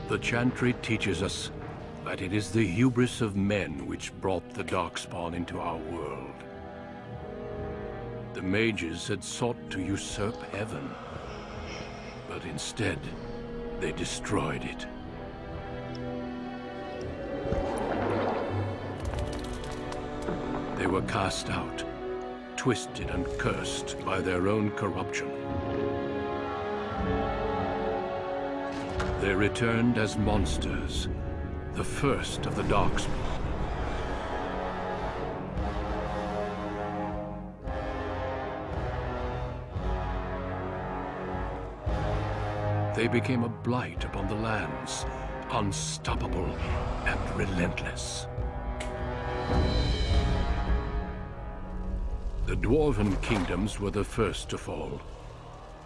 The Chantry teaches us that it is the hubris of men which brought the Darkspawn into our world. The Mages had sought to usurp heaven, but instead, they destroyed it. They were cast out, twisted and cursed by their own corruption. They returned as monsters, the first of the Darkspawn. They became a blight upon the lands, unstoppable and relentless. The Dwarven kingdoms were the first to fall,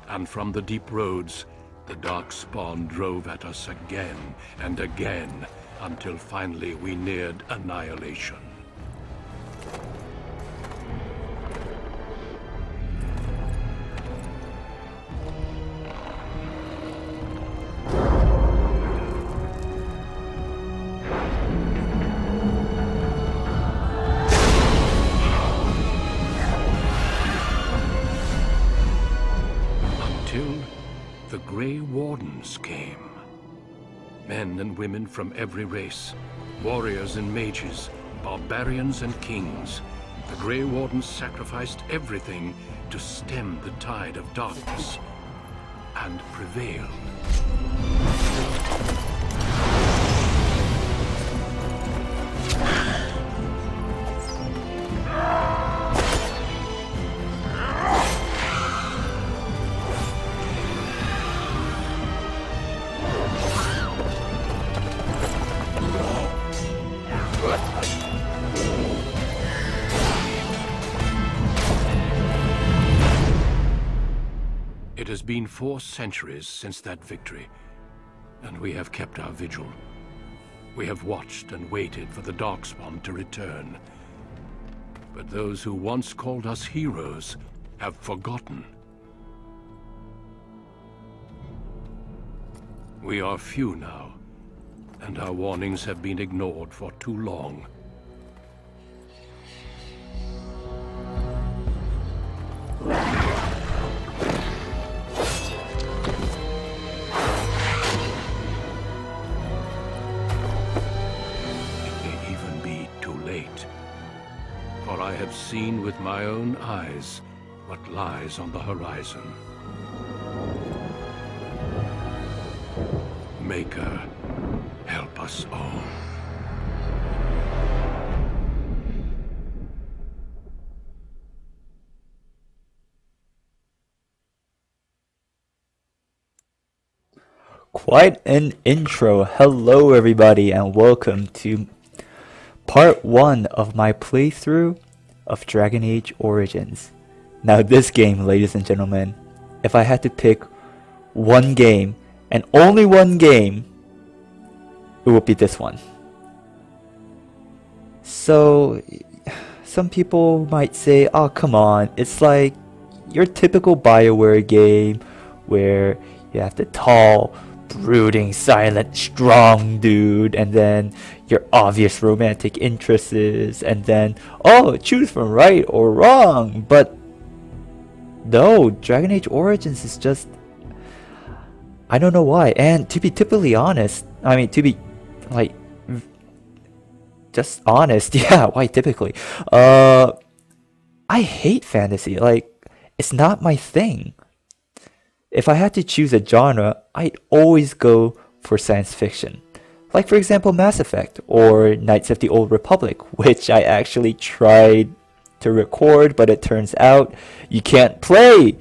and from the deep roads, the Darkspawn drove at us again and again, until finally we neared annihilation. The Grey Wardens came. Men and women from every race, warriors and mages, barbarians and kings. The Grey Wardens sacrificed everything to stem the tide of darkness, and prevailed. It has been 4 centuries since that victory, and we have kept our vigil. We have watched and waited for the Darkspawn to return. But those who once called us heroes have forgotten. We are few now, and our warnings have been ignored for too long. For I have seen with my own eyes what lies on the horizon. Maker, help us all. Quite an intro. Hello everybody and welcome to part 1 of my playthrough of Dragon Age Origins. Now this game, ladies and gentlemen, if I had to pick one game, and only one game, it would be this one. So, some people might say, oh come on, it's like your typical BioWare game where you have the tall, brooding, silent, strong dude, and then your obvious romantic interests, and then, oh, choose from right or wrong. But no, Dragon Age Origins is just, I don't know why. And to be typically honest, I mean, to be like just honest, yeah, why typically? I hate fantasy. Like, it's not my thing. If I had to choose a genre, I'd always go for science fiction. Like for example Mass Effect or Knights of the Old Republic, which I actually tried to record, but it turns out you can't play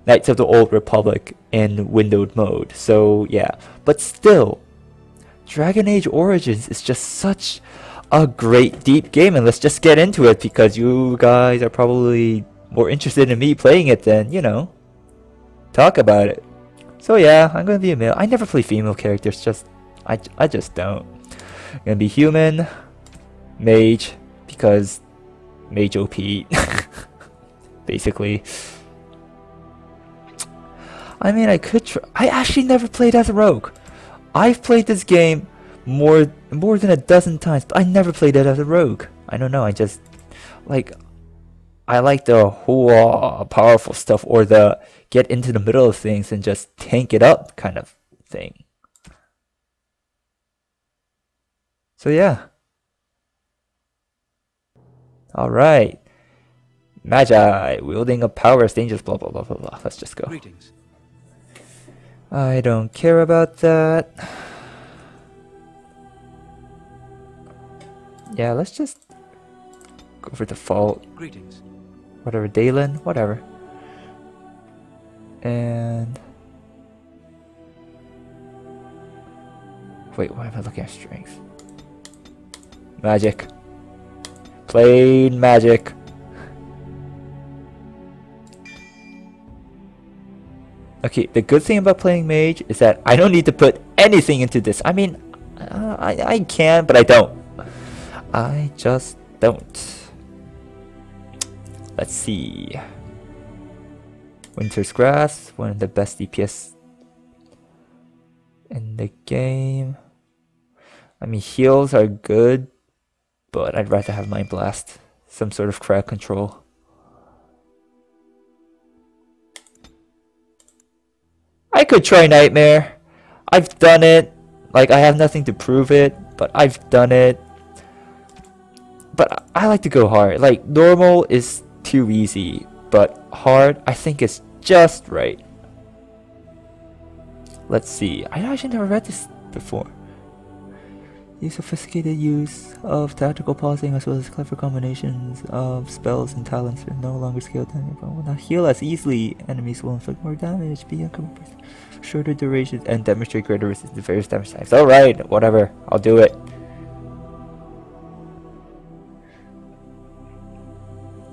Knights of the Old Republic in windowed mode. So yeah, but still, Dragon Age Origins is just such a great deep game, and let's just get into it because you guys are probably more interested in me playing it than, you know, talk about it. So yeah, I'm gonna be a male. I never play female characters, just I just don't. I'm gonna be human, mage, because mage OP basically. I mean, I could try. I actually never played as a rogue. I've played this game more than a dozen times, but I never played it as a rogue. I don't know. I just like I like the whole powerful stuff, or the get into the middle of things and just tank it up kind of thing. So yeah. All right. Magi, wielding a power is dangerous, blah blah blah blah blah. Let's just go. Greetings. I don't care about that. Yeah, let's just go for default. Greetings. Whatever, Dalen, whatever. And wait, why am I looking at strength? Magic. Plain magic. Okay, the good thing about playing Mage is that I don't need to put anything into this. I mean, I can, but I don't. I just don't. Let's see. Winter's Grass, one of the best DPS in the game. I mean, heals are good, but I'd rather have Mind Blast. Some sort of crowd control. I could try Nightmare. I've done it. Like, I have nothing to prove it, but I've done it. But I like to go hard. Like, normal is too easy, but hard, I think is just right. Let's see. I actually never read this before. The sophisticated use of tactical pausing as well as clever combinations of spells and talents are no longer scaled down, but will not heal as easily. Enemies will inflict more damage, be uncovered for shorter durations, and demonstrate greater resistance to various damage types. Alright, whatever. I'll do it.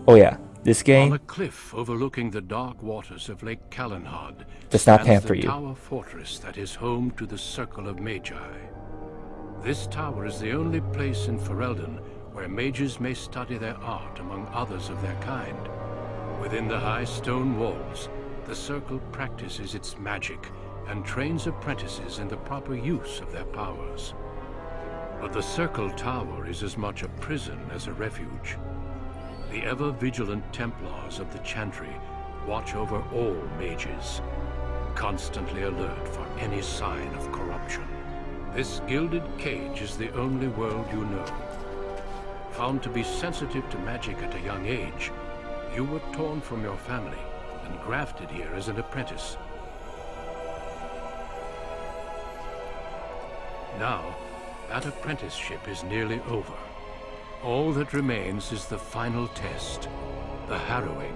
Oh yeah, this game On a cliff overlooking the dark waters of Lake Calenhad does not stands pamper the you. tower fortress that is home to the Circle of Magi. This tower is the only place in Ferelden where mages may study their art among others of their kind. Within the high stone walls, the Circle practices its magic and trains apprentices in the proper use of their powers. But the Circle Tower is as much a prison as a refuge. The ever-vigilant Templars of the Chantry watch over all mages, constantly alert for any sign of corruption. This gilded cage is the only world you know. Found to be sensitive to magic at a young age, you were torn from your family and grafted here as an apprentice. Now, that apprenticeship is nearly over. All that remains is the final test, the harrowing.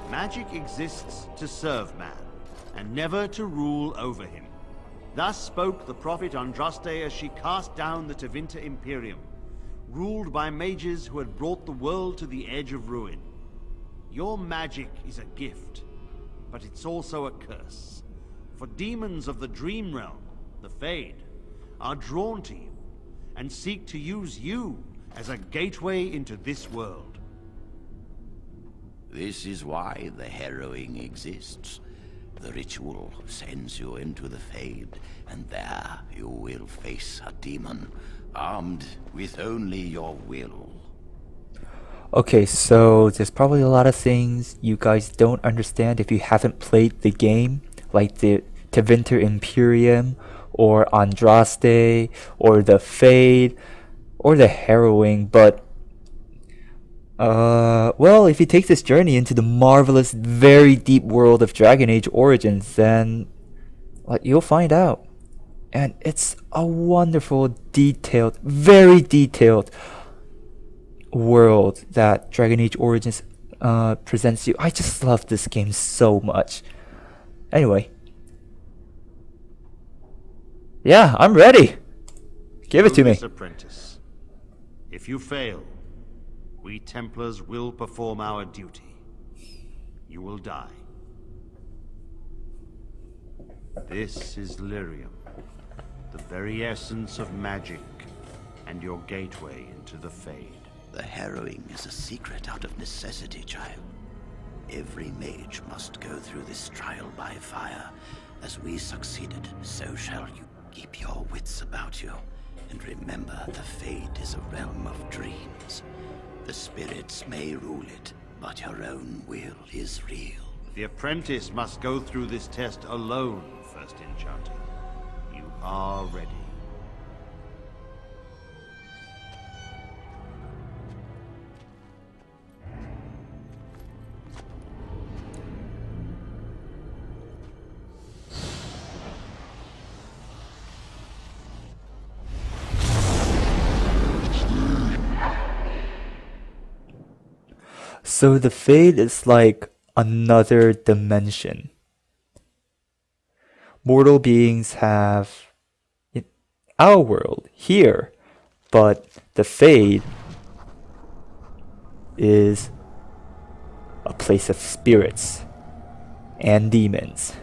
Magic exists to serve man, and never to rule over him. Thus spoke the prophet Andraste as she cast down the Tevinter Imperium, ruled by mages who had brought the world to the edge of ruin. Your magic is a gift, but it's also a curse. For demons of the Dream Realm, the Fade, are drawn to you, and seek to use you as a gateway into this world. This is why the harrowing exists. The ritual sends you into the Fade, and there you will face a demon, armed with only your will. Okay, so there's probably a lot of things you guys don't understand if you haven't played the game, like the Tevinter Imperium, or Andraste, or the Fade, or the Harrowing, but well, if you take this journey into the marvelous, very deep world of Dragon Age Origins, then you'll find out. And it's a wonderful, detailed, very detailed world that Dragon Age Origins presents you. I just love this game so much. Anyway. Yeah, I'm ready. Give it to me. Apprentice. If you fail, we Templars will perform our duty. You will die. This is Lyrium, the very essence of magic, and your gateway into the Fade. The harrowing is a secret out of necessity, child. Every mage must go through this trial by fire, As we succeeded, so shall you. Keep your wits about you, and remember the Fade is a realm of dreams. The spirits may rule it, but your own will is real. The apprentice must go through this test alone, First Enchanter. You are ready. So the Fade is like another dimension. Mortal beings have our world here, but the Fade is a place of spirits and demons.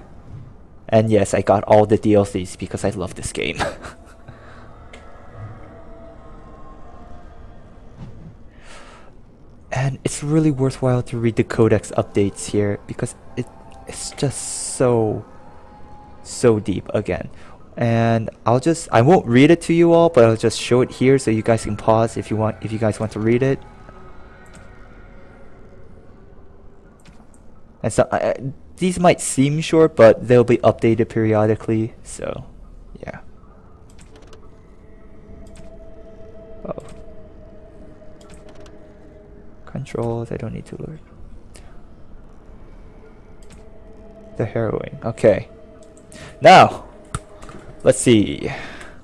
And yes, I got all the DLCs because I love this game. And it's really worthwhile to read the codex updates here because it's just so deep again. And I won't read it to you all, but I'll just show it here so you guys can pause if you guys want to read it. And so these might seem short, but they'll be updated periodically, so yeah. Oh. Controls, I don't need to learn. The harrowing, okay. Now, let's see.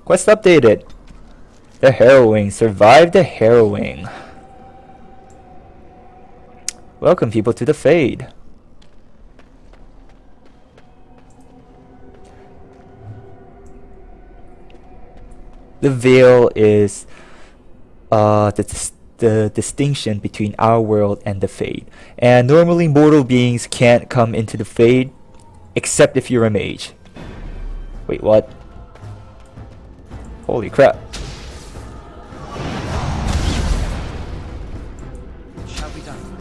Quest updated. The harrowing, survive the harrowing. Welcome people to the Fade. The veil is the distinction between our world and the Fade. And normally mortal beings can't come into the Fade except if you're a mage. Wait, what? Holy crap.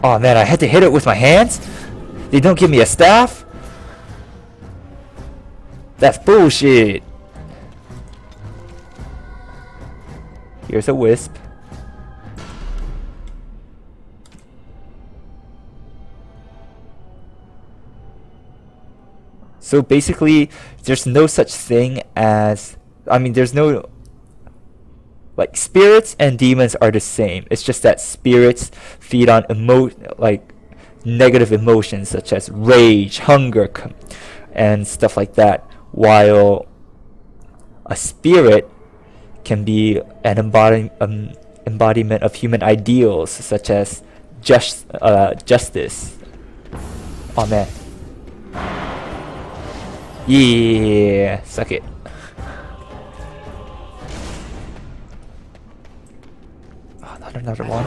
Oh man, I had to hit it with my hands? They don't give me a staff? That's bullshit. Here's a wisp. So basically, there's no such thing as, there's no, like, spirits and demons are the same. It's just that spirits feed on negative emotions such as rage, hunger, and stuff like that, while a spirit can be an embodiment of human ideals such as justice. Oh man. Yeah, suck it. Oh, not another one.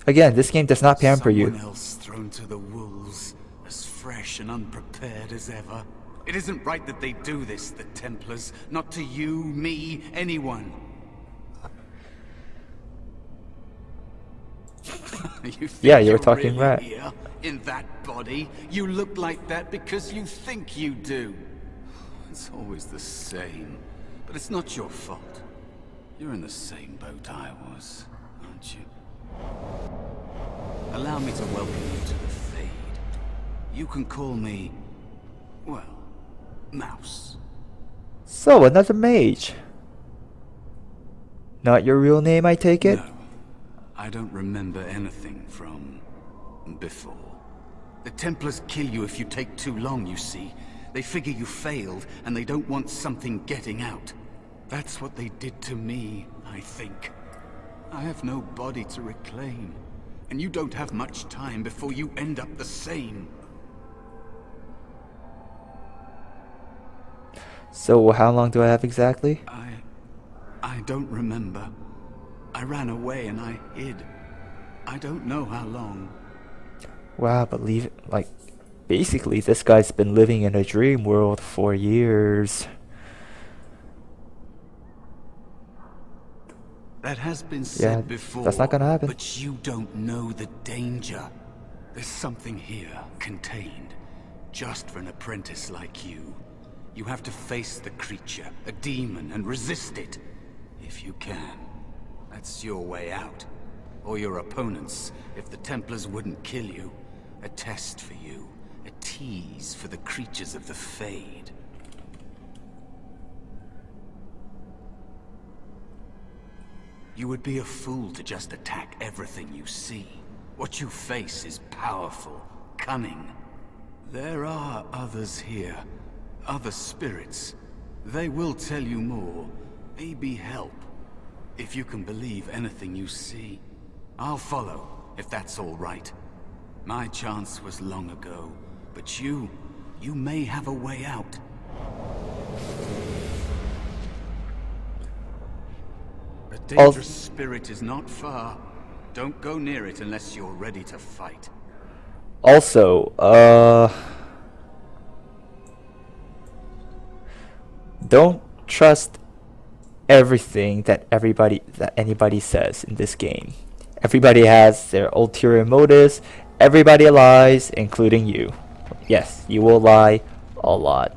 Again, this game does not pamper you. Someone else thrown to the wolves, as fresh and unprepared as ever. It isn't right that they do this, the Templars. Not to you, me, anyone. Yeah, you were talking right. Here, in that body, you look like that because you think you do. It's always the same, but it's not your fault. You're in the same boat I was, aren't you? Allow me to welcome you to the Fade. You can call me, well, Mouse. So, another mage. Not your real name, I take it? No. I don't remember anything from before. The Templars kill you if you take too long, you see. They figure you failed, and they don't want something getting out. That's what they did to me, I think. I have no body to reclaim, and you don't have much time before you end up the same. So, how long do I have exactly? I don't remember. I ran away and I hid. I don't know how long. Wow, but basically this guy's been living in a dream world for years. That has been Yeah, said before, that's not gonna happen. but you don't know the danger. There's something here contained, just for an apprentice like you. You have to face the creature, a demon, and resist it. If you can. That's your way out. Or your opponents, if the Templars wouldn't kill you. A test for you. A tease for the creatures of the Fade. You would be a fool to just attack everything you see. What you face is powerful, cunning. There are others here. Other spirits. They will tell you more. Maybe help. If you can believe anything you see. I'll follow, if that's all right. My chance was long ago, but you may have a way out. A dangerous spirit is not far. Don't go near it unless you're ready to fight. Also, don't trust everything that anybody says in this game. Everybody has their ulterior motives. Everybody lies, including you. Yes, you will lie a lot.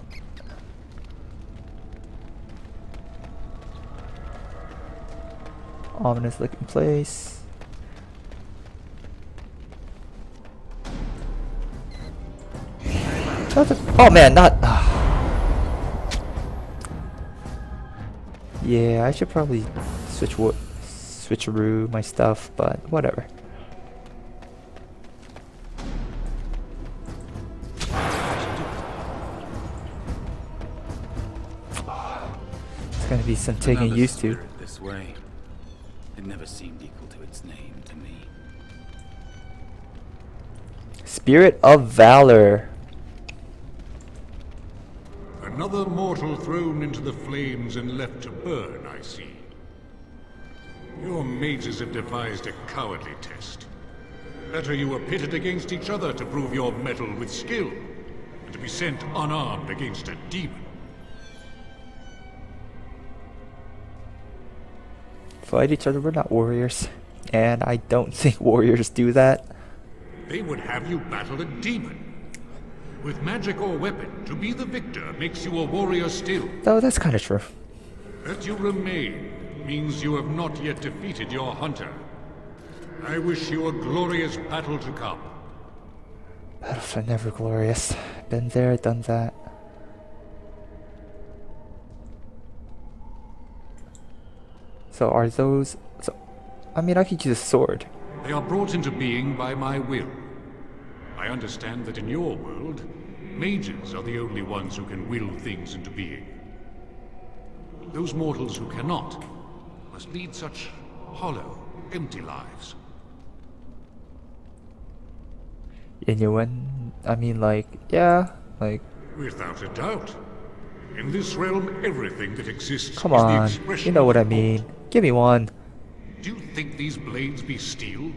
Ominous looking place. Oh man, not. Yeah, I should probably switcheroo my stuff, but whatever. It's gonna be some taking Another used to. spirit this way. It never seemed equal to its name to me. Spirit of Valor. Another mortal thrown into the flames and left to burn, I see. Your mages have devised a cowardly test. Better you were pitted against each other to prove your mettle with skill, and to be sent unarmed against a demon. Fight each other, we're not warriors. And I don't think warriors do that. They would have you battle a demon. With magic or weapon, to be the victor makes you a warrior still. Though that's kind of true. That you remain means you have not yet defeated your hunter. I wish you a glorious battle to come. Battles are never glorious. Been there, done that. So are those... So, I mean, I could use a sword. They are brought into being by my will. I understand that in your world, mages are the only ones who can will things into being. Those mortals who cannot must lead such hollow, empty lives. Genuine? I mean, like, yeah, like... Without a doubt. In this realm, everything that exists Come is the on, expression you know what I of mean. Give me one. Do you think these blades be steel?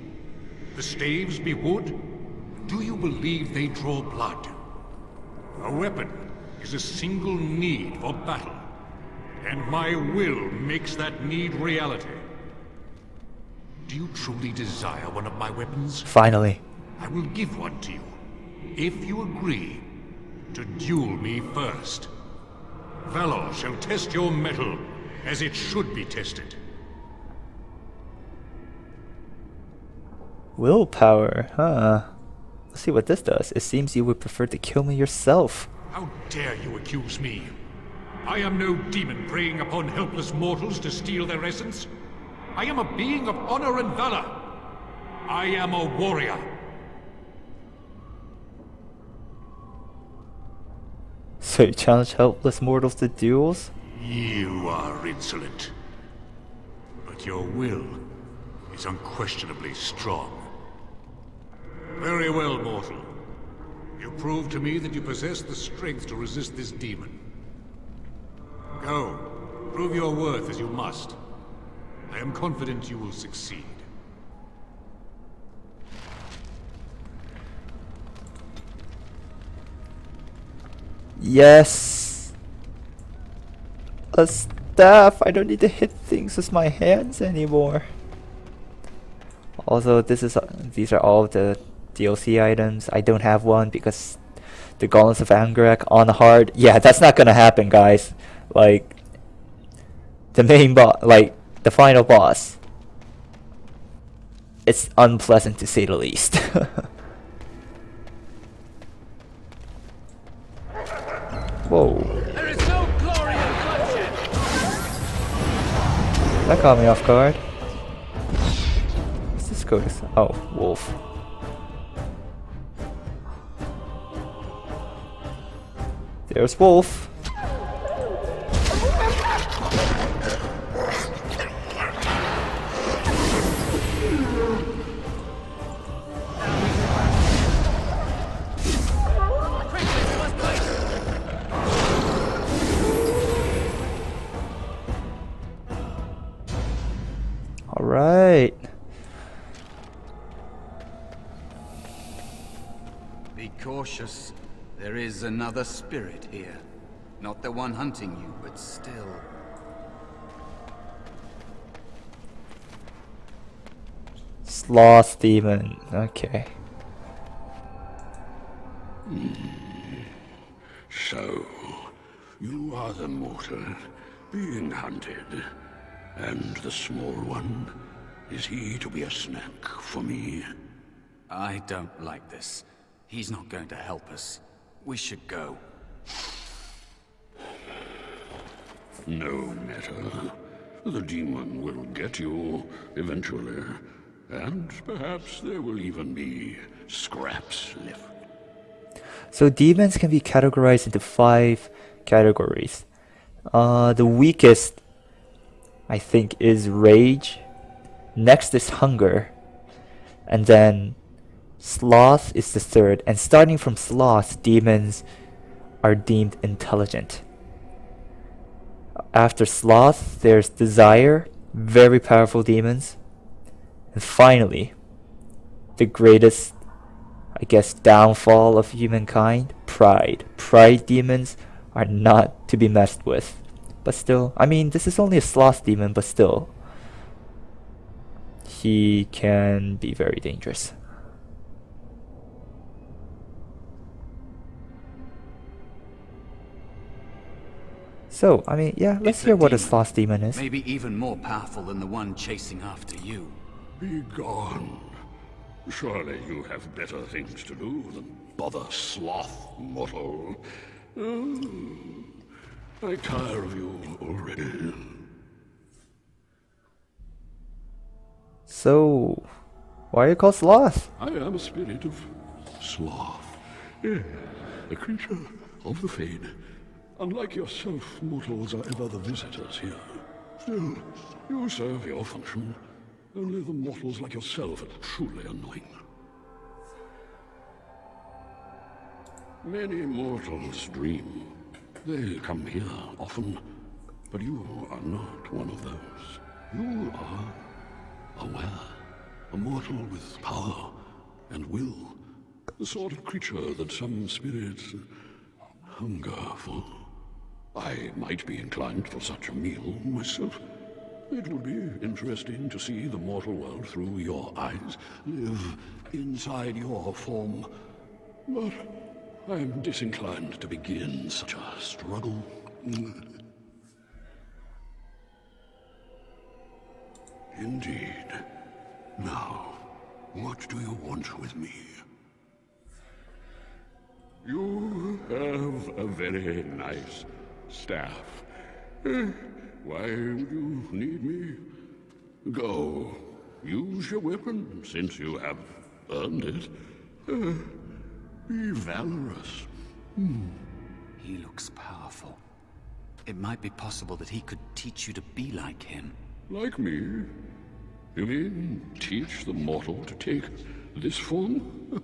The staves be wood? Do you believe they draw blood? A weapon is a single need for battle, and my will makes that need reality. Do you truly desire one of my weapons? Finally. I will give one to you, if you agree to duel me first. Valor shall test your mettle as it should be tested. Willpower, huh? Let's see what this does. It seems you would prefer to kill me yourself. How dare you accuse me? I am no demon preying upon helpless mortals to steal their essence. I am a being of honor and valor. I am a warrior. So you challenge helpless mortals to duels? You are insolent. But your will is unquestionably strong. Very well, mortal. You prove to me that you possess the strength to resist this demon. Go. Prove your worth as you must. I am confident you will succeed. Yes. Let's staff. I don't need to hit things with my hands anymore. Also, these are all the DLC items. I don't have one because the Gauntlets of Angrak on hard. Yeah, that's not gonna happen, guys. Like the main boss, like the final boss. It's unpleasant to say the least. Whoa. There is no glory in bloodshed. That caught me off guard. What's this code? Oh, wolf. There's wolf. All right. Be cautious. There is another spirit here. Not the one hunting you, but still. Sloth demon. Okay. So, you are the mortal being hunted. And the small one, is he to be a snack for me? I don't like this. He's not going to help us. We should go. No matter. The demon will get you eventually. And perhaps there will even be scraps left. So demons can be categorized into 5 categories. The weakest, I think, is rage. Next is hunger. And then sloth is the third. And starting from sloth, demons are deemed intelligent. After sloth, there's desire. Very powerful demons. And finally, the greatest, I guess, downfall of humankind, pride. Pride demons are not to be messed with. But still, I mean, this is only a sloth demon, but still, he can be very dangerous. So, I mean, yeah, let's hear what a sloth demon is. Maybe even more powerful than the one chasing after you. Be gone. Surely you have better things to do than bother sloth, mortal. I tire of you already. So, why are you called sloth? I am a spirit of sloth. Yes, a creature of the Fade. Unlike yourself, mortals are ever the visitors here. Still, you serve your function. Only the mortals like yourself are truly annoying. Many mortals dream. They come here often, but you are not one of those. You are aware, a mortal with power and will, the sort of creature that some spirits hunger for. I might be inclined for such a meal myself. It would be interesting to see the mortal world through your eyes, live inside your form. But I am disinclined to begin such a struggle. Indeed. Now, what do you want with me? You have a very nice staff. Why would you need me? Go. Use your weapon, since you have earned it. Be valorous. He looks powerful. It might be possible that he could teach you to be like him. Like me? You mean teach the mortal to take this form?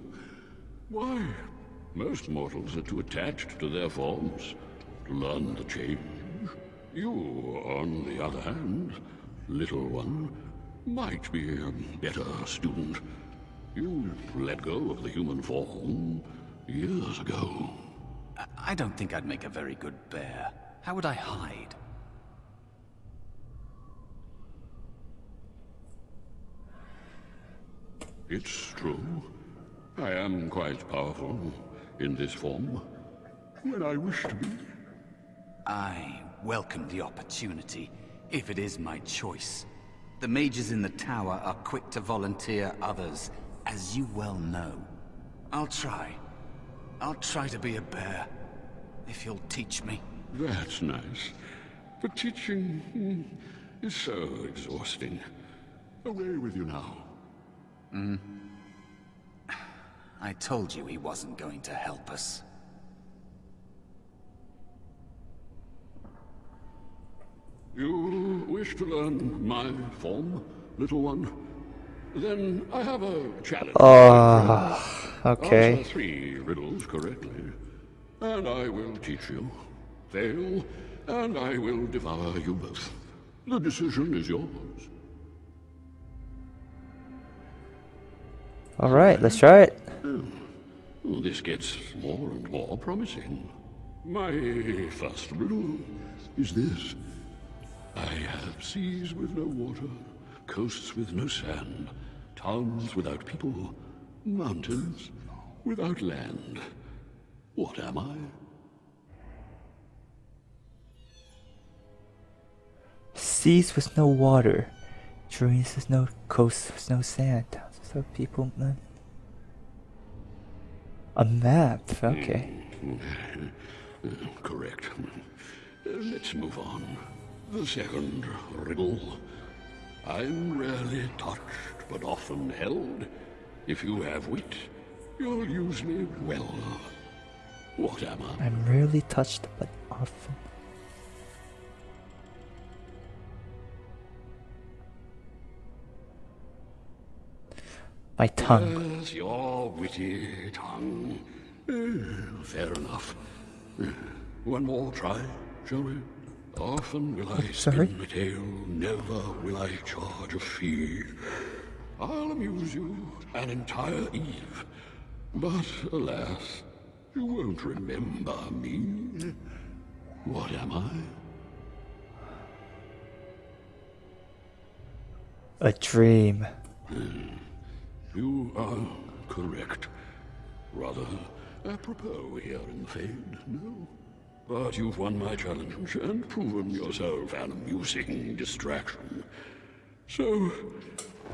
Why? Most mortals are too attached to their forms to learn the change. You, on the other hand, little one, might be a better student. You let go of the human form years ago. I don't think I'd make a very good bear. How would I hide? It's true. I am quite powerful in this form. When I wish to be. I welcome the opportunity, if it is my choice. The mages in the tower are quick to volunteer others, as you well know. I'll try. I'll try to be a bear, if you'll teach me. That's nice. But teaching is so exhausting. Away with you now. I told you he wasn't going to help us. You wish to learn my form, little one? Then I have a challenge. Okay. Answer 3 riddles correctly, and I will teach you. Fail, and I will devour you both. The decision is yours. Alright, let's try it. This gets more and more promising. My first riddle is this. I have seas with no water, coasts with no sand, towns without people, mountains without land. What am I? Seas with no water, dreams with no coasts with no sand, towns without people, none. A map, okay. Correct. Let's move on. The second riddle. I'm rarely touched, but often held. If you have wit, you'll use me well. What am I? I'm rarely touched, but often. My tongue. Yes, your witty tongue. Fair enough. One more try, shall we? Often will I spin my tale, never will I charge a fee. I'll amuse you an entire eve, but alas, you won't remember me. What am I? A dream. You are correct. Rather apropos here in the Fade, no? But you've won my challenge and proven yourself an amusing distraction. So,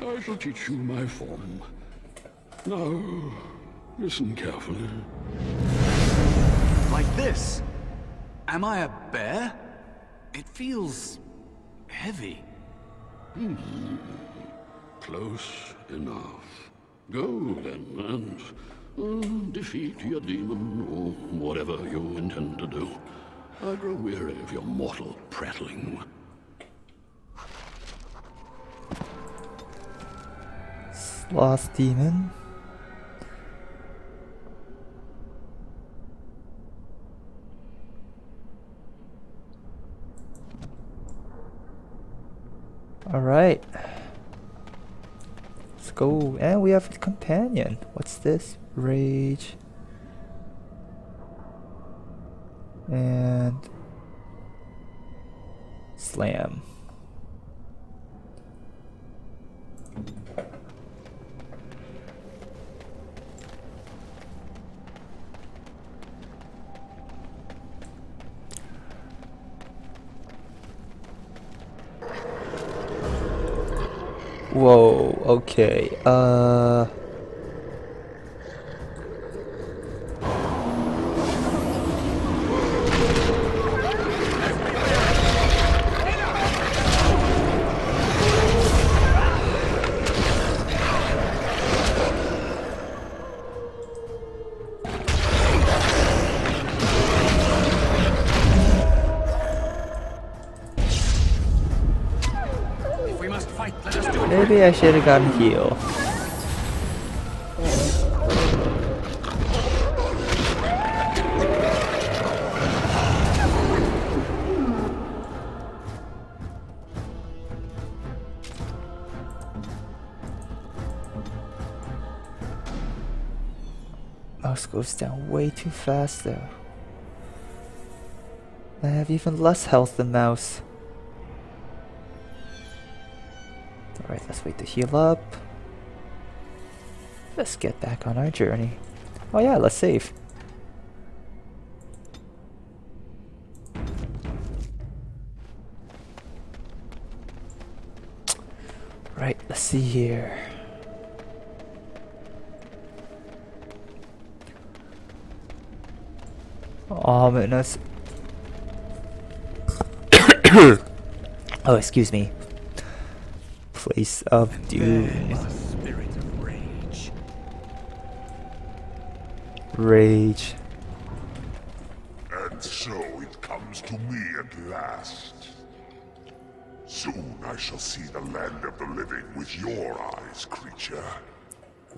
I shall teach you my form. Now, listen carefully. Like this? Am I a bear? It feels heavy. Close enough. Go then, and defeat your demon, or whatever you intend to do. I grow weary of your mortal prattling. Lost demon. Alright. Let's go. And we have a companion. What's this? Rage. And Slam. Whoa, okay, maybe I should have gotten heal. Mouse goes down way too fast though. I have even less health than Mouse. Alright, let's wait to heal up. Let's get back on our journey. Oh yeah, let's save. Right, let's see here. Ominous. Oh, excuse me. Place of doom. There is a spirit of rage. Rage. And so it comes to me at last. Soon I shall see the land of the living with your eyes, creature.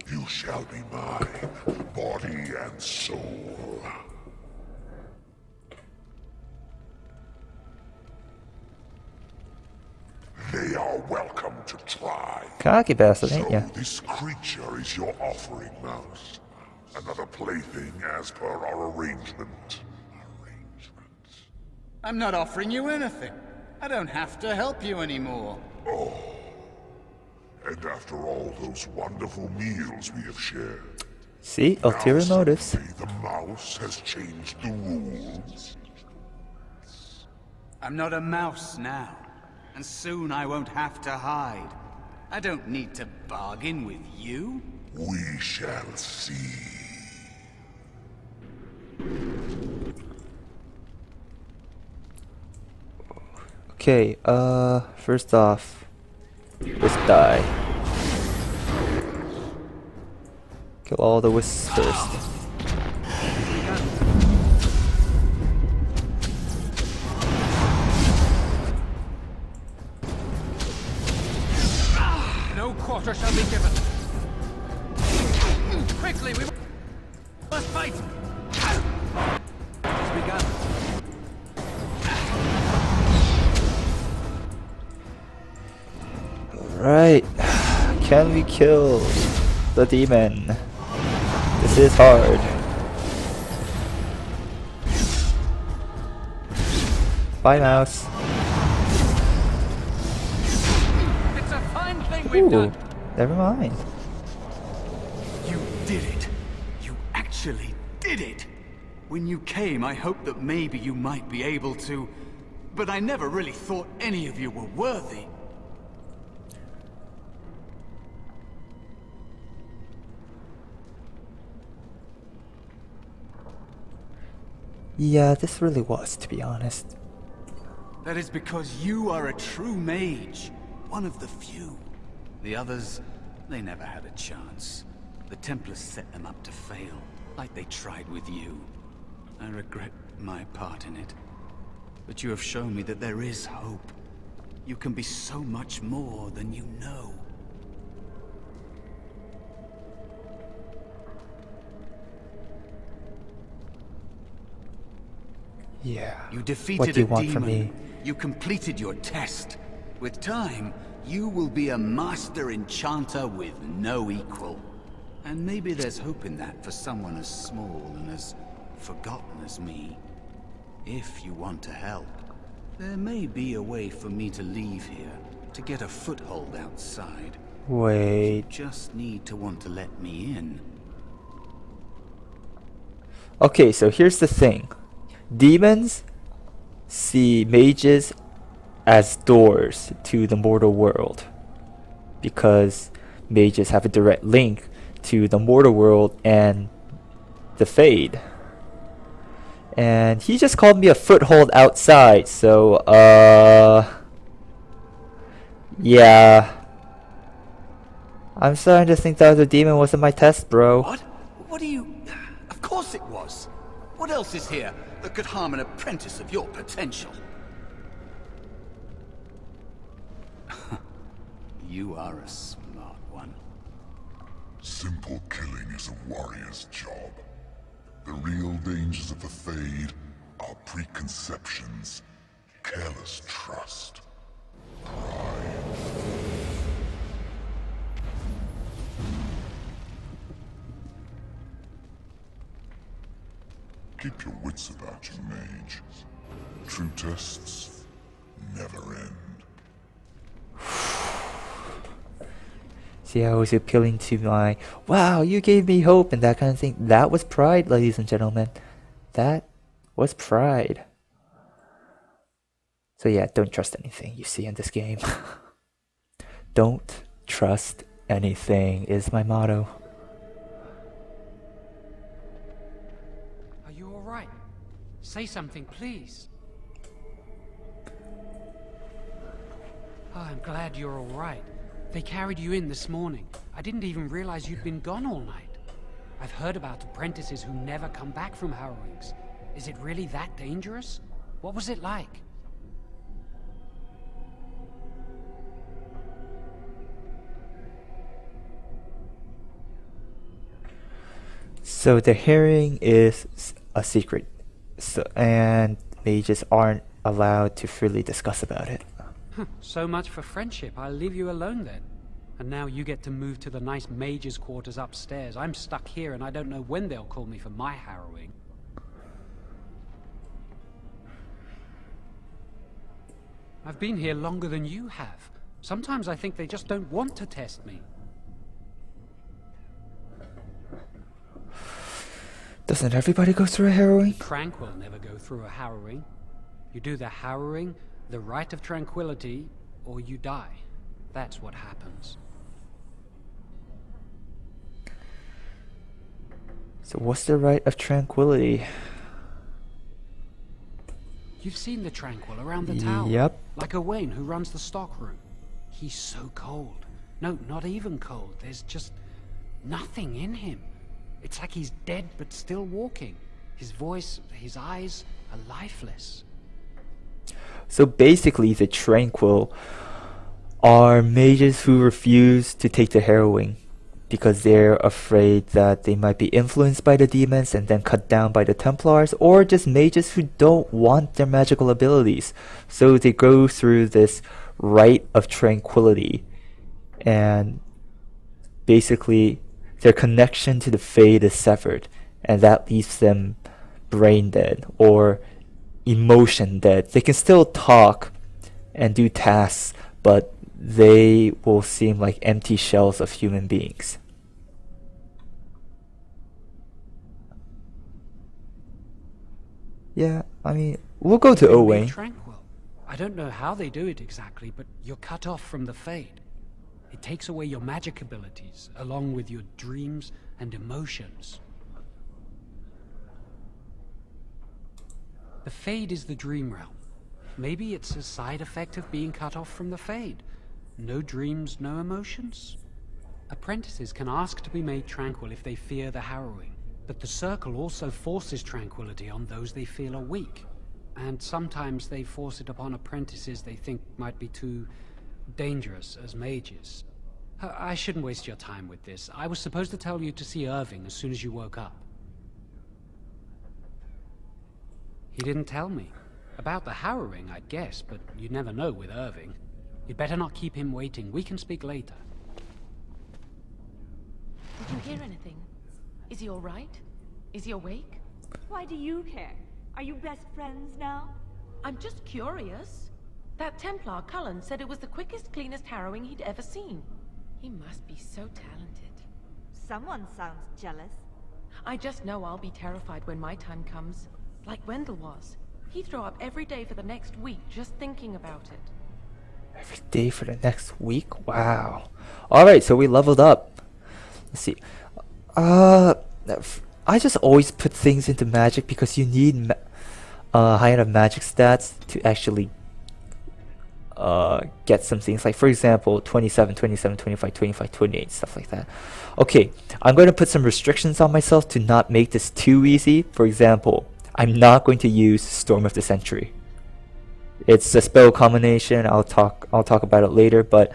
You shall be mine, body and soul. They are welcome to try. Cocky bastard, ain't So ya? this creature is your offering, Mouse. Another plaything as per our arrangement. I'm not offering you anything. I don't have to help you anymore. Oh. And after all those wonderful meals we have shared, See, ulterior now motives. suddenly the mouse has changed the rules. I'm not a mouse now, and soon I won't have to hide. I don't need to bargain with you. We shall see. Okay, first off, let's die. Kill all the wisps first. No quarter shall be given. Quickly, we must fight. It's begun. Right, can we kill the demon? This is hard. Bye, mouse. It's a fine thing we've Ooh, done. never mind. You did it. You actually did it. When you came, I hoped that maybe you might be able to, but I never really thought any of you were worthy. Yeah, this really was, to be honest. That is because you are a true mage. One of the few. The others, they never had a chance. The Templars set them up to fail, like they tried with you. I regret my part in it. But you have shown me that there is hope. You can be so much more than you know. Yeah. You defeated What do you a want demon. from me? You completed your test. With time, you will be a master enchanter with no equal. And maybe there's hope in that for someone as small and as forgotten as me. If you want to help, there may be a way for me to leave here, to get a foothold outside. Wait. You just need to want to let me in. Okay, so here's the thing. Demons see mages as doors to the mortal world, because mages have a direct link to the mortal world and the Fade. And he just called me a foothold outside, so yeah. I'm starting to think that the demon wasn't my test, bro. What? What do you... Of course it was. What else is here that could harm an apprentice of your potential? You are a smart one. Simple killing is a warrior's job. The real dangers of the Fade are preconceptions, careless trust, pride. Keep your wits about you, Mage. True tests never end. See, I was appealing to my, wow, you gave me hope and that kind of thing. That was pride, ladies and gentlemen. That was pride. So yeah, don't trust anything you see in this game. Don't trust anything is my motto. Are you all right? Say something, please. Oh, I'm glad you're all right. They carried you in this morning. I didn't even realize you'd been gone all night. I've heard about apprentices who never come back from harrowings. Is it really that dangerous? What was it like? So the hearing is a secret, and mages aren't allowed to freely discuss about it. So much for friendship. I'll leave you alone then. And now you get to move to the nice mage's quarters upstairs. I'm stuck here and I don't know when they'll call me for my harrowing. I've been here longer than you have. Sometimes I think they just don't want to test me. Doesn't everybody go through a harrowing? Tranquil never go through a harrowing. You do the harrowing, the rite of tranquility, or you die. That's what happens. So what's the rite of tranquility? You've seen the Tranquil around the tower. Yep. Like Owain who runs the stockroom. He's so cold. No, not even cold. There's just nothing in him. It's like he's dead but still walking. His voice, his eyes are lifeless. So basically the Tranquil are mages who refuse to take the harrowing because they're afraid that they might be influenced by the demons and then cut down by the Templars, or just mages who don't want their magical abilities. So they go through this rite of tranquility, and basically their connection to the Fade is severed, and that leaves them brain dead or emotion dead. They can still talk and do tasks, but they will seem like empty shells of human beings. Yeah, I mean, we'll go to Owain. Tranquil. I don't know how they do it exactly, but you're cut off from the Fade. It takes away your magic abilities, along with your dreams and emotions. The Fade is the dream realm. Maybe it's a side effect of being cut off from the Fade. No dreams, no emotions? Apprentices can ask to be made tranquil if they fear the harrowing, but the Circle also forces tranquility on those they feel are weak. And sometimes they force it upon apprentices they think might be too dangerous as mages. I shouldn't waste your time with this. I was supposed to tell you to see Irving as soon as you woke up. He didn't tell me. About the harrowing, I'd guess, but you'd never know with Irving. You'd better not keep him waiting. We can speak later. Did you hear anything? Is he all right? Is he awake? Why do you care? Are you best friends now? I'm just curious. That Templar, Cullen, said it was the quickest, cleanest harrowing he'd ever seen. He must be so talented. Someone sounds jealous. I just know I'll be terrified when my time comes. Like Wendell was. He'd throw up every day for the next week just thinking about it. Every day for the next week? Wow. Alright, so we leveled up. Let's see. I just always put things into magic because you need high enough magic stats to actually get some things. Like, for example, 27, 27, 25, 25, 28, stuff like that. Okay, I'm going to put some restrictions on myself to not make this too easy. For example, I'm not going to use Storm of the Century. It's a spell combination. I'll talk about it later, but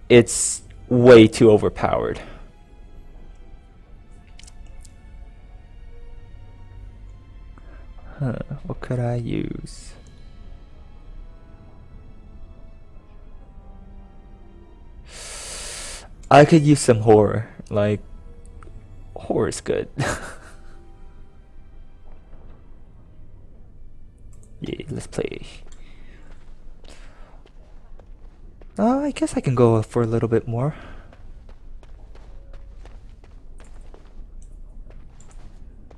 it's way too overpowered. What could I use? I could use some horror. Like, horror's good. Yeah, let's play. I guess I can go for a little bit more.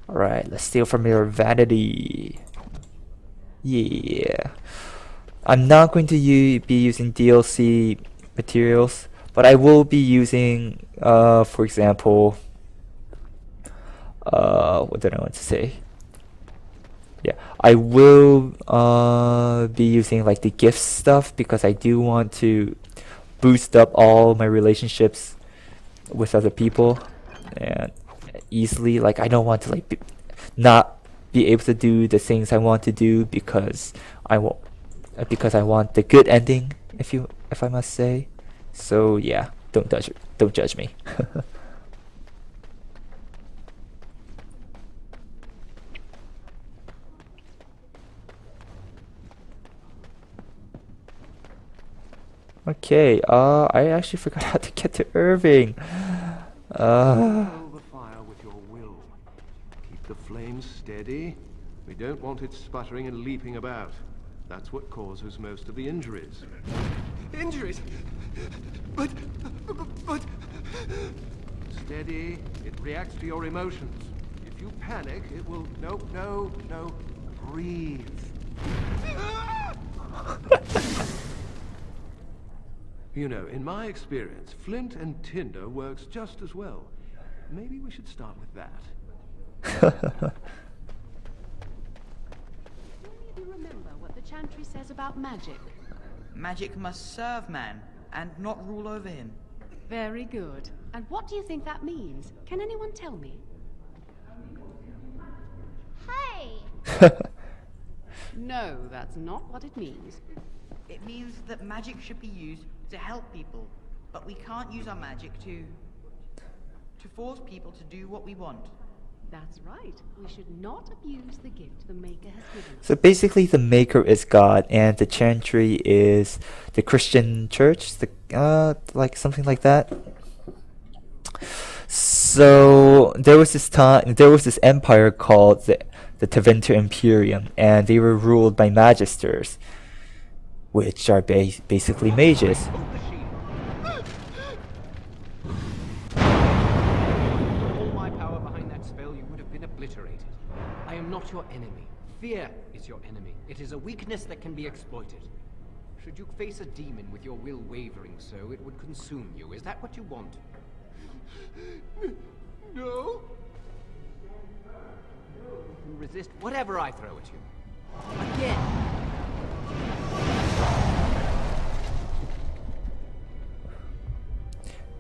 Alright, let's steal from your vanity. Yeah. I'm not going to be using DLC materials, but I will be using, for example, what did I want to say? Yeah, I will be using like the gift stuff because I do want to boost up all my relationships with other people and easily. Like I don't want to like not be able to do the things I want to do because I want the good ending, if I must say. So yeah, don't judge me. Okay, I actually forgot how to get to Irving. Control the fire with your will. Keep the flames steady. We don't want it sputtering and leaping about. That's what causes most of the injuries. Injuries? But... Steady. It reacts to your emotions. If you panic, it will... No. Breathe. You know, in my experience, flint and tinder works just as well. Maybe we should start with that. Do you remember what the chantry says about magic? Magic must serve man, and not rule over him. Very good. And what do you think that means? Can anyone tell me? Hey! No, that's not what it means. It means that magic should be used to help people, but we can't use our magic to force people to do what we want. That's right. We should not abuse the gift the Maker has given us. So basically, the Maker is God, and the chantry is the Christian church, like something like that. So there was this empire called the Tevinter Imperium, and they were ruled by magisters, which are basically mages. All my power behind that spell, you would have been obliterated. I am not your enemy. Fear is your enemy. It is a weakness that can be exploited. Should you face a demon with your will wavering so, it would consume you. Is that what you want? No? You can resist whatever I throw at you. Again!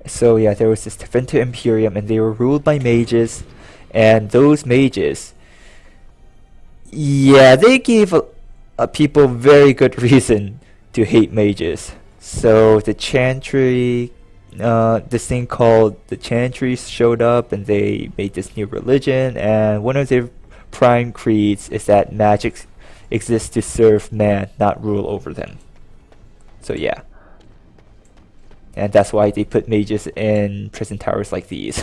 So yeah, there was this Tevinter Imperium, and they were ruled by mages, and those mages, yeah, they gave people very good reason to hate mages. So the chantry, this thing called the chantry showed up, and they made this new religion, and one of their prime creeds is that magic exists to serve man, not rule over them. So yeah. And that's why they put mages in prison towers like these.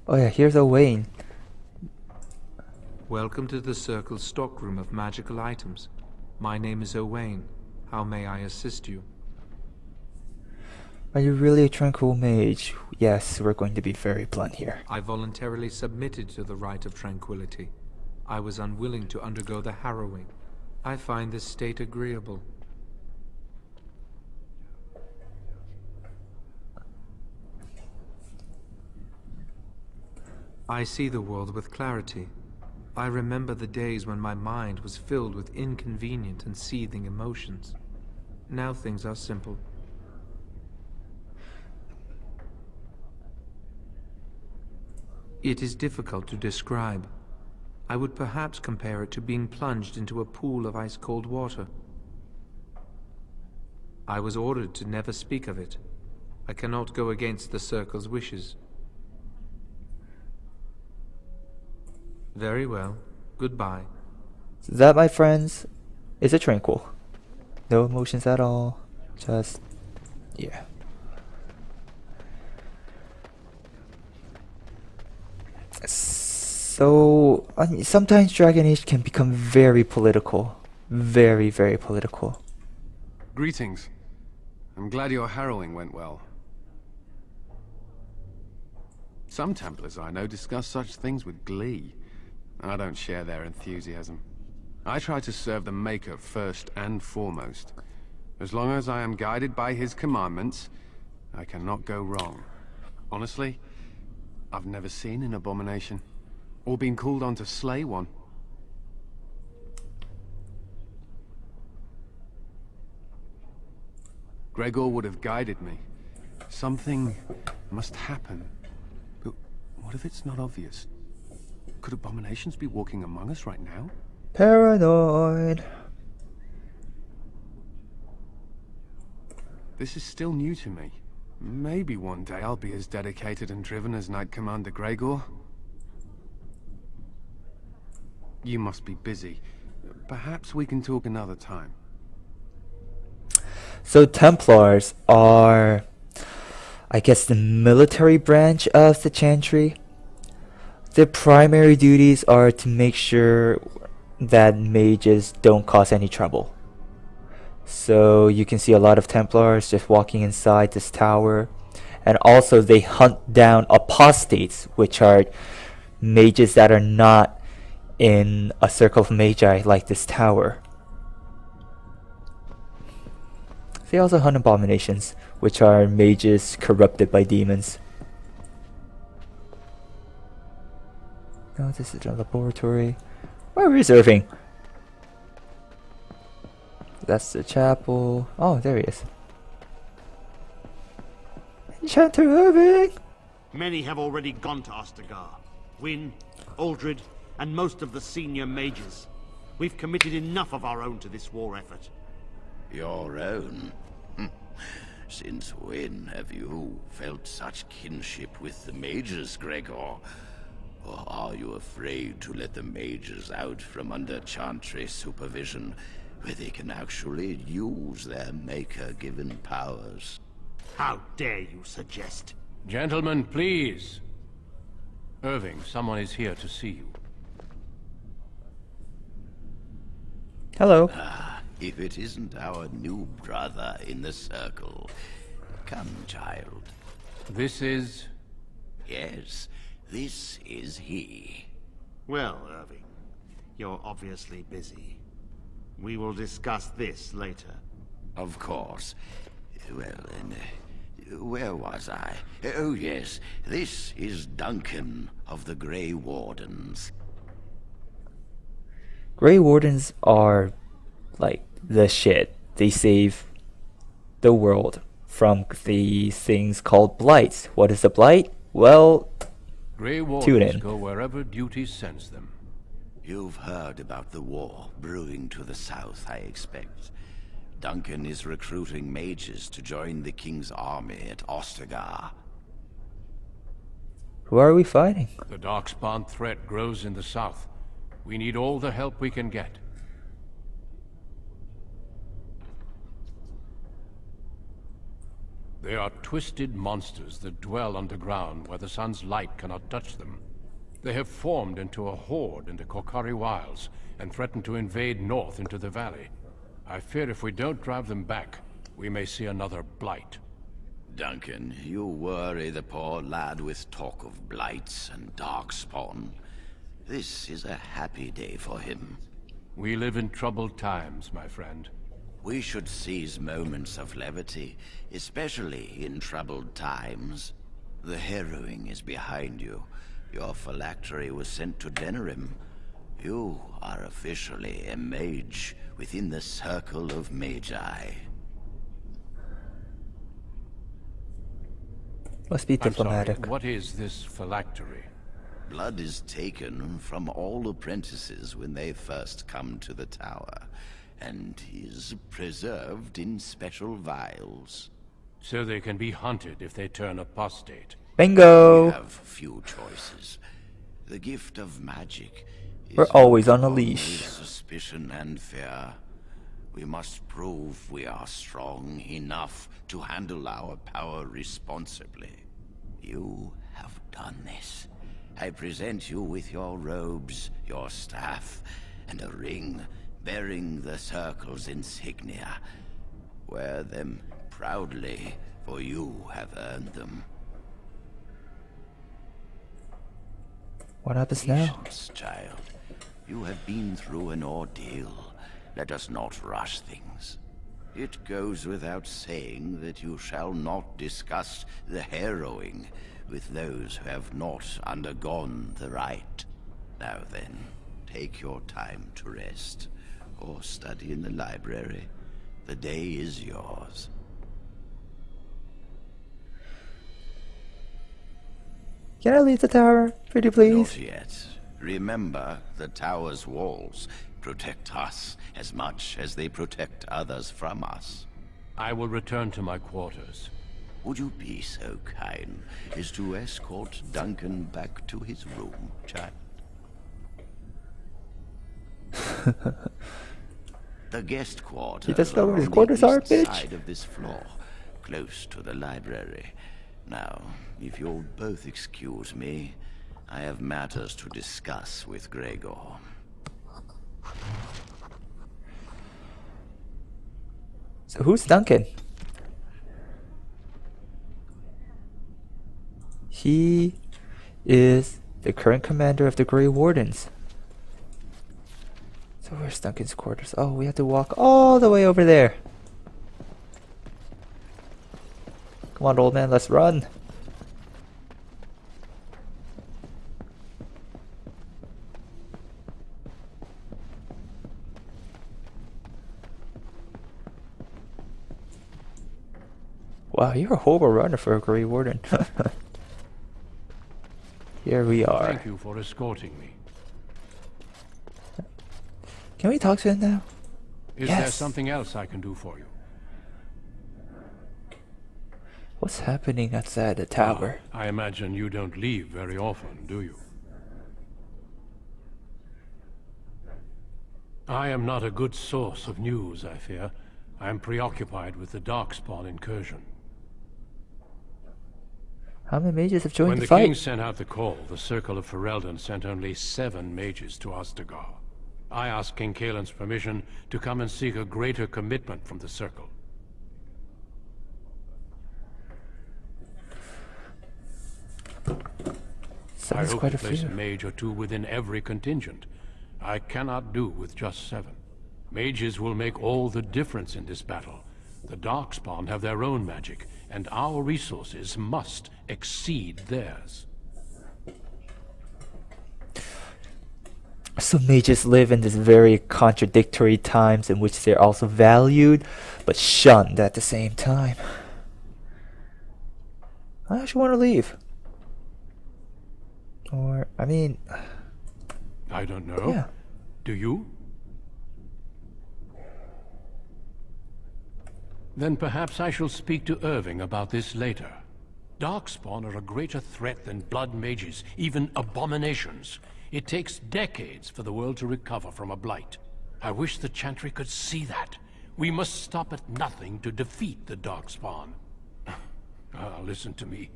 Oh yeah, here's Owain. Welcome to the Circle's stockroom of magical items. My name is Owain. How may I assist you? Are you really a tranquil mage? Yes, we're going to be very blunt here. I voluntarily submitted to the rite of tranquility. I was unwilling to undergo the harrowing. I find this state agreeable. I see the world with clarity. I remember the days when my mind was filled with inconvenient and seething emotions. Now things are simple. It is difficult to describe. I would perhaps compare it to being plunged into a pool of ice-cold water. I was ordered to never speak of it. I cannot go against the Circle's wishes. Very well. Goodbye. So that, my friends, is a tranquil. No emotions at all. Just, yeah. So, I mean, sometimes Dragon Age can become very political. Very, very political. Greetings. I'm glad your harrowing went well. Some Templars I know discuss such things with glee. I don't share their enthusiasm. I try to serve the Maker first and foremost. As long as I am guided by his commandments, I cannot go wrong. Honestly, I've never seen an abomination, or been called on to slay one. Gregor would have guided me. Something must happen. But what if it's not obvious? Could abominations be walking among us right now? Paranoid. This is still new to me. Maybe one day I'll be as dedicated and driven as Knight Commander Gregor. You must be busy. Perhaps we can talk another time. So Templars are, I guess, the military branch of the Chantry. Their primary duties are to make sure that mages don't cause any trouble. So you can see a lot of Templars just walking inside this tower. And also they hunt down apostates, which are mages that are not in a circle of magi like this tower. They also hunt abominations, which are mages corrupted by demons. No, this is a laboratory. Where is Irving? That's the chapel. Oh, there he is. Enchanter Irving! Many have already gone to Ostagar. Wynne, Aldred, and most of the senior mages. We've committed enough of our own to this war effort. Your own? Since when have you felt such kinship with the mages, Gregor? Or are you afraid to let the mages out from under Chantry supervision, where they can actually use their Maker-given powers? How dare you suggest? Gentlemen, please. Irving, someone is here to see you. Hello. If it isn't our new brother in the circle. Come, child. This is... Yes, this is he. Well, Irving, you're obviously busy. We will discuss this later. Of course. Well, then, where was I? Oh, yes, this is Duncan of the Grey Wardens. Grey Wardens are like the shit. They save the world from these things called blights. What is a blight? Well, Grey tune Wardens in. go wherever duty sends them. You've heard about the war brewing to the south, I expect. Duncan is recruiting mages to join the King's army at Ostagar. Who are we fighting? The Darkspawn threat grows in the south. We need all the help we can get. They are twisted monsters that dwell underground where the sun's light cannot touch them. They have formed into a horde in the Korcari Wilds and threaten to invade north into the valley. I fear if we don't drive them back, we may see another blight. Duncan, you worry the poor lad with talk of blights and darkspawn. This is a happy day for him. We live in troubled times, my friend. We should seize moments of levity, especially in troubled times. The harrowing is behind you. Your phylactery was sent to Denerim. You are officially a mage within the circle of magi. Must be diplomatic. I'm sorry, what is this phylactery? Blood is taken from all apprentices when they first come to the tower, and is preserved in special vials. So they can be hunted if they turn apostate. Bingo! We have few choices. The gift of magic is We're always on a only leash. suspicion and fear. We must prove we are strong enough to handle our power responsibly. You have done this. I present you with your robes, your staff, and a ring bearing the Circle's insignia. Wear them proudly, for you have earned them. What happens now? Patience, child. You have been through an ordeal. Let us not rush things. It goes without saying that you shall not discuss the harrowing with those who have not undergone the rite. Now then, take your time to rest, or study in the library. The day is yours. Can I leave the tower? Pretty please? Not yet. Remember, the tower's walls protect us as much as they protect others from us. I will return to my quarters. Would you be so kind as to escort Duncan back to his room, child? The guest quarters You just know where are his on the quarters are, east bitch? side of this floor, close to the library. Now, if you'll both excuse me, I have matters to discuss with Gregor. So who's Duncan? He is the current commander of the Grey Wardens. So where's Duncan's quarters? Oh, we have to walk all the way over there. Come on, old man, let's run. Wow, you're a horrible runner for a Grey Warden. Here we are. Thank you for escorting me. Can we talk to him now? Is there something else I can do for you? What's happening outside the tower? I imagine you don't leave very often, do you? I am not a good source of news, I fear. I am preoccupied with the Darkspawn incursion. How many mages have joined When the the fight? king sent out the call, the Circle of Ferelden sent only 7 mages to Ostagar. I asked King Kaelin's permission to come and seek a greater commitment from the Circle. I hope to place a mage or 2 within every contingent. I cannot do with just 7. Mages will make all the difference in this battle. The Darkspawn have their own magic, and our resources must exceed theirs. So mages live in this very contradictory times in which they're also valued, but shunned at the same time. I actually want to leave. Or, I mean... I don't know. Yeah. Do you? Then perhaps I shall speak to Irving about this later. Darkspawn are a greater threat than blood mages, even abominations. It takes decades for the world to recover from a blight. I wish the Chantry could see that. We must stop at nothing to defeat the Darkspawn. Listen to me.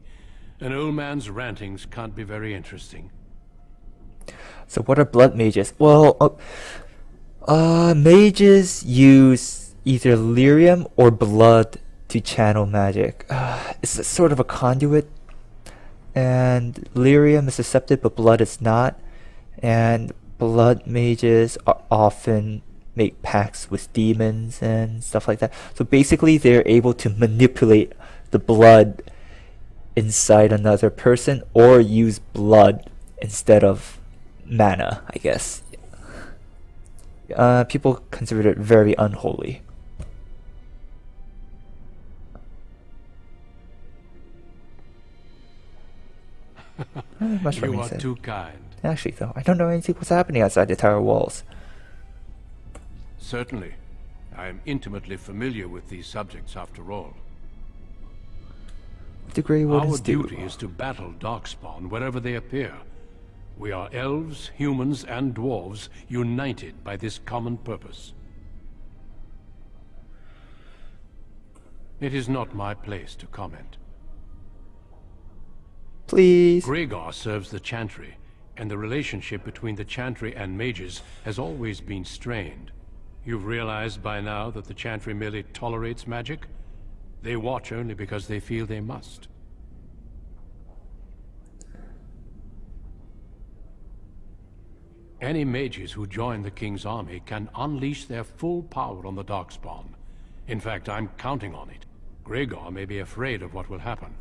An old man's rantings can't be very interesting. So what are blood mages? Well, mages use either lyrium or blood to channel magic. It's a sort of a conduit, and lyrium is accepted but blood is not, and blood mages often make pacts with demons and stuff like that. So basically they're able to manipulate the blood inside another person or use blood instead of mana, I guess. People consider it very unholy. You are too kind. Actually, though, I don't know anything what's happening outside the tower walls. Certainly. I am intimately familiar with these subjects after all. The Grey Wardens Our duty is to battle Darkspawn wherever they appear. We are elves, humans, and dwarves united by this common purpose. It is not my place to comment. Please. Gregor serves the Chantry, and the relationship between the Chantry and mages has always been strained. You've realized by now that the Chantry merely tolerates magic? They watch only because they feel they must. Any mages who join the King's army can unleash their full power on the Darkspawn. In fact, I'm counting on it. Gregor may be afraid of what will happen.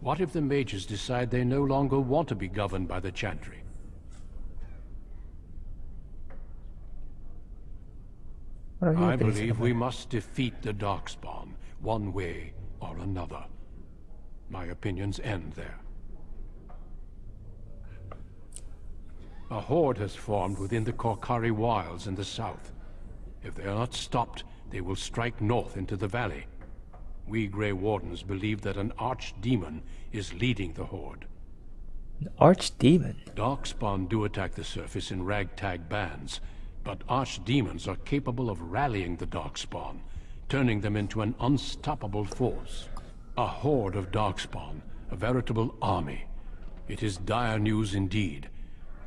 What if the mages decide they no longer want to be governed by the Chantry? I believe we must defeat the Darkspawn, one way or another. My opinions end there. A horde has formed within the Korkari Wilds in the south. If they are not stopped, they will strike north into the valley. We Grey Wardens believe that an archdemon is leading the horde. An archdemon? Darkspawn do attack the surface in ragtag bands, but archdemons are capable of rallying the Darkspawn, turning them into an unstoppable force. A horde of Darkspawn, a veritable army. It is dire news indeed.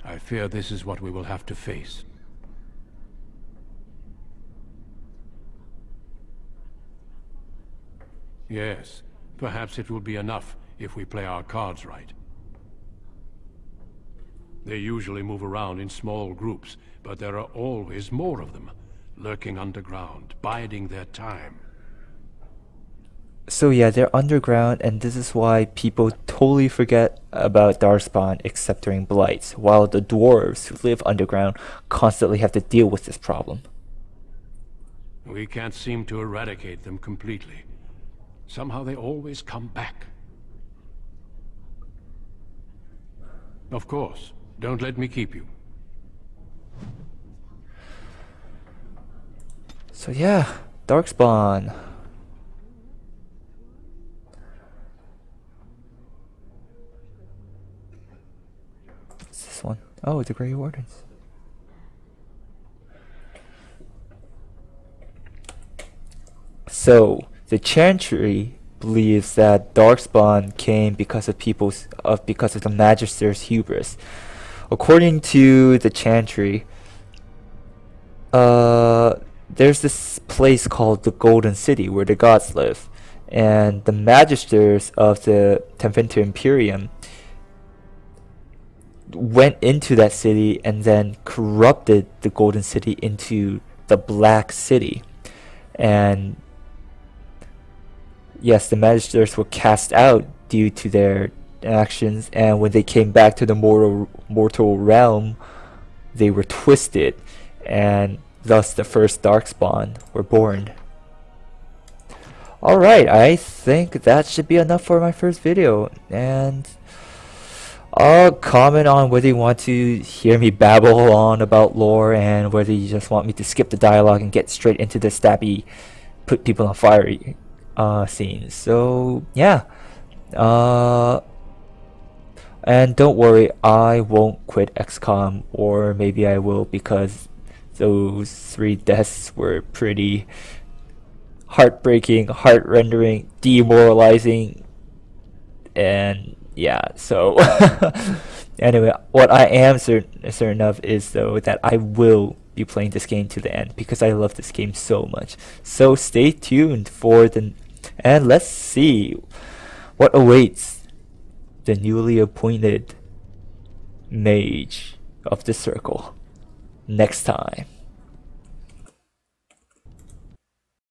I fear this is what we will have to face. Yes, perhaps it will be enough if we play our cards right. They usually move around in small groups, but there are always more of them, lurking underground, biding their time. So yeah, they're underground, and this is why people totally forget about Darkspawn except during blights, while the dwarves who live underground constantly have to deal with this problem. We can't seem to eradicate them completely. Somehow they always come back. Of course, don't let me keep you. So yeah, Darkspawn. What's this one? Oh, the Grey Wardens. So the Chantry believes that Darkspawn came because of the Magister's hubris. According to the Chantry, there's this place called the Golden City where the gods live, and the Magisters of the Tevinter Imperium went into that city and then corrupted the Golden City into the Black City. And yes, the Magisters were cast out due to their actions, and when they came back to the mortal realm, they were twisted, and thus the first Darkspawn were born. Alright, I think that should be enough for my first video, and I'll comment on whether you want to hear me babble on about lore and whether you just want me to skip the dialogue and get straight into the stabby, put people on fire scenes. So yeah, and don't worry, I won't quit XCOM, or maybe I will, because those 3 deaths were pretty heartbreaking, heart-rendering, demoralizing, and yeah, so anyway, what I am certain of is though that I will be playing this game to the end because I love this game so much. So stay tuned for and let's see what awaits the newly appointed Mage of the Circle next time.